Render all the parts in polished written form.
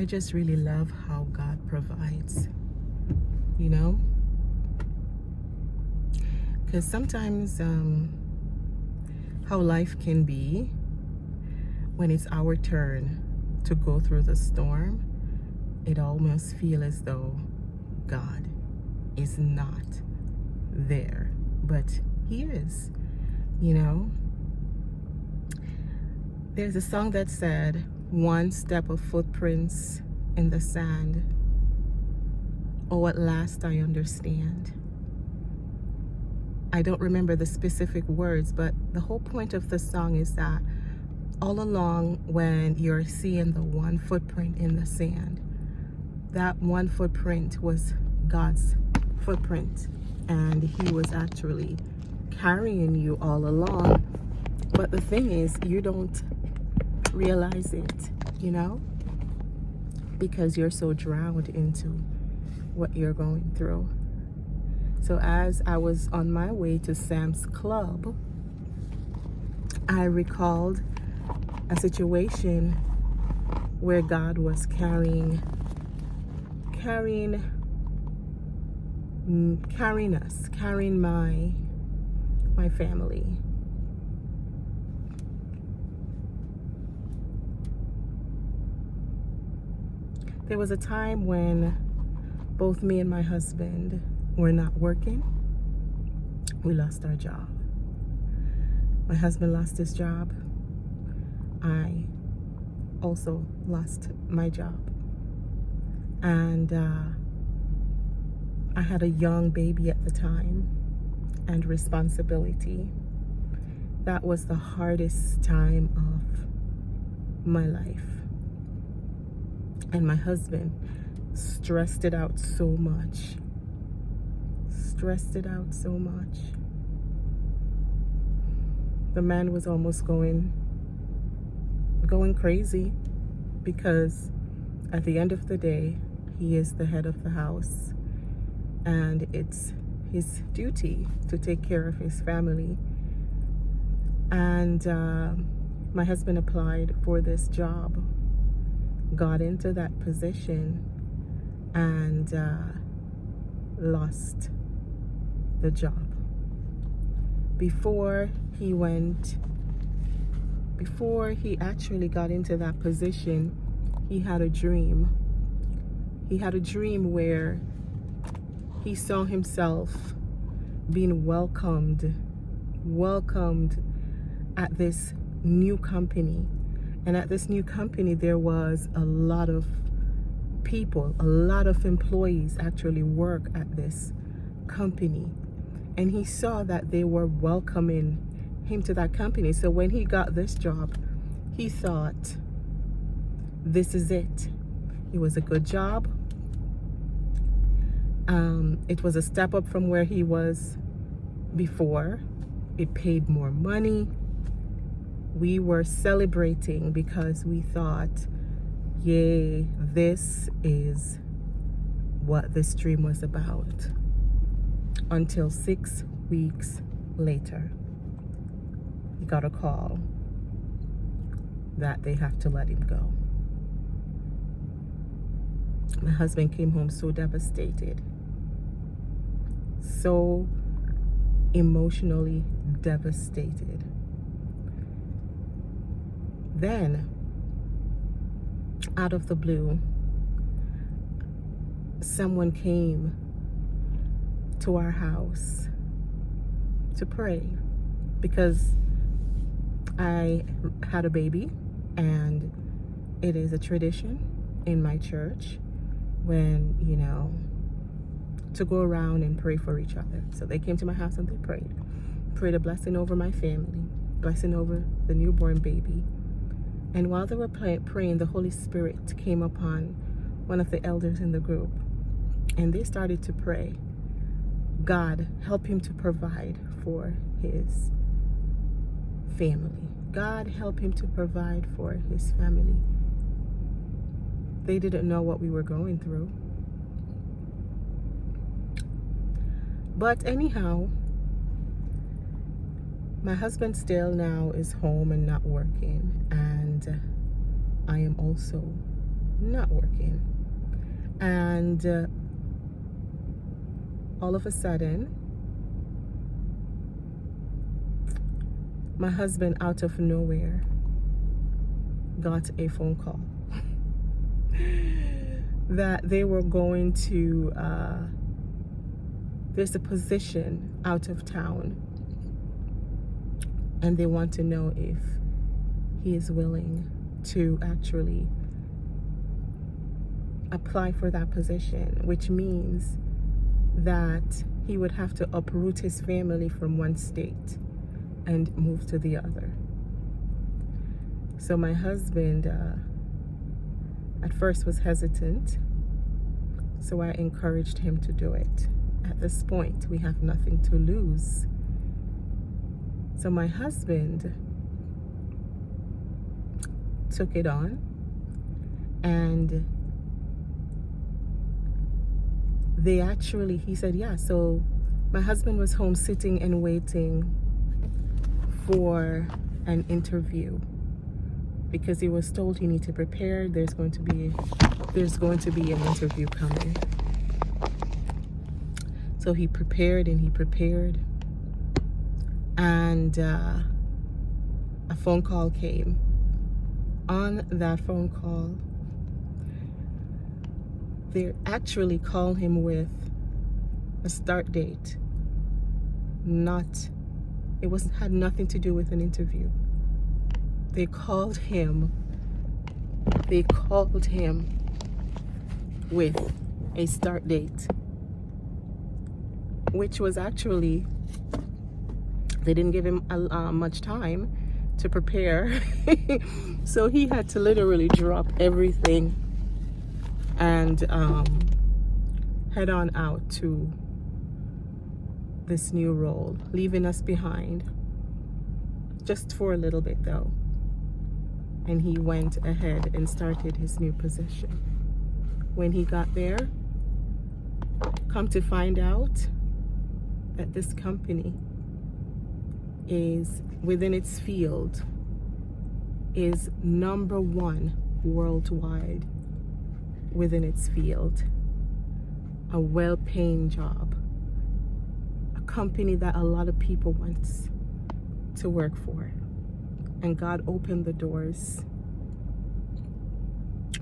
I just really love how God provides, you know? Because sometimes how life can be when it's our turn to go through the storm, it almost feels as though God is not there, but He is, you know? There's a song that said, one step of footprints in the sand. Oh, at last I understand. I don't remember the specific words, but the whole point of the song is that all along when you're seeing the one footprint in the sand, that one footprint was God's footprint, and He was actually carrying you all along. But the thing is, you don't realize it, you know, because you're so drowned into what you're going through. So as I was on my way to Sam's Club, I recalled a situation where God was carrying us, carrying my family. There was a time when both me and my husband were not working. We lost our job. My husband lost his job. I also lost my job. And I had a young baby at the time and responsibility. That was the hardest time of my life. And my husband stressed it out so much. The man was almost going crazy, because at the end of the day, he is the head of the house, and it's his duty to take care of his family. And my husband applied for this job, got into that position, and lost the job. Before he actually got into that position, he had a dream. He had a dream where he saw himself being welcomed at this new company. And at this new company, there was a lot of people, a lot of employees actually work at this company. And he saw that they were welcoming him to that company. So when he got this job, he thought, this is it. It was a good job. It was a step up from where he was before. It paid more money. We were celebrating because we thought, yay, this is what this dream was about. Until 6 weeks later, he got a call that they have to let him go. My husband came home so devastated, so emotionally devastated. Then, out of the blue, someone came to our house to pray, because I had a baby, and it is a tradition in my church when, you know, to go around and pray for each other. So they came to my house and they prayed a blessing over my family, blessing over the newborn baby. And while they were praying, the Holy Spirit came upon one of the elders in the group, and they started to pray, God, help him to provide for his family. God, help him to provide for his family. They didn't know what we were going through. But anyhow, my husband still now is home and not working, and I am also not working. And all of a sudden, my husband, out of nowhere, got a phone call that they were going to, there's a position out of town, and they want to know if he is willing to actually apply for that position, which means that he would have to uproot his family from one state and move to the other. So my husband at first was hesitant, so I encouraged him to do it. At this point, we have nothing to lose. So my husband took it on, and he said, yeah. So my husband was home sitting and waiting for an interview because he was told he needed to prepare. There's going to be an interview coming. So he prepared, and a phone call came. On that phone call, they actually called him with a start date. Had nothing to do with an interview. They called him with a start date, which was actually, they didn't give him much time to prepare. So he had to literally drop everything and head on out to this new role, leaving us behind just for a little bit though. And he went ahead and started his new position. When he got there, come to find out that this company is, within its field, is #1 worldwide within its field. A well-paying job. A company that a lot of people want to work for. And God opened the doors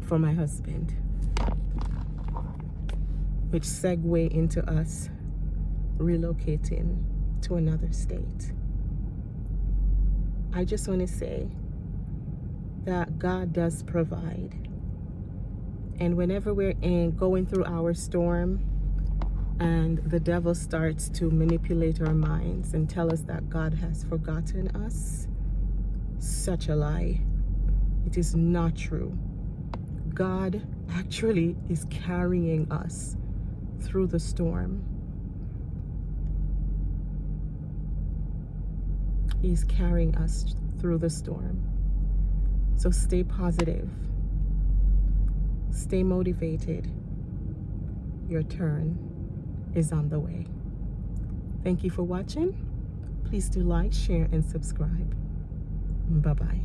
for my husband, which segued into us relocating to another state. I just want to say that God does provide. And whenever we're going through our storm and the devil starts to manipulate our minds and tell us that God has forgotten us, such a lie. It is not true. God actually is carrying us through the storm. He's carrying us through the storm. So stay positive. Stay motivated. Your turn is on the way. Thank you for watching. Please do like, share, and subscribe. Bye-bye.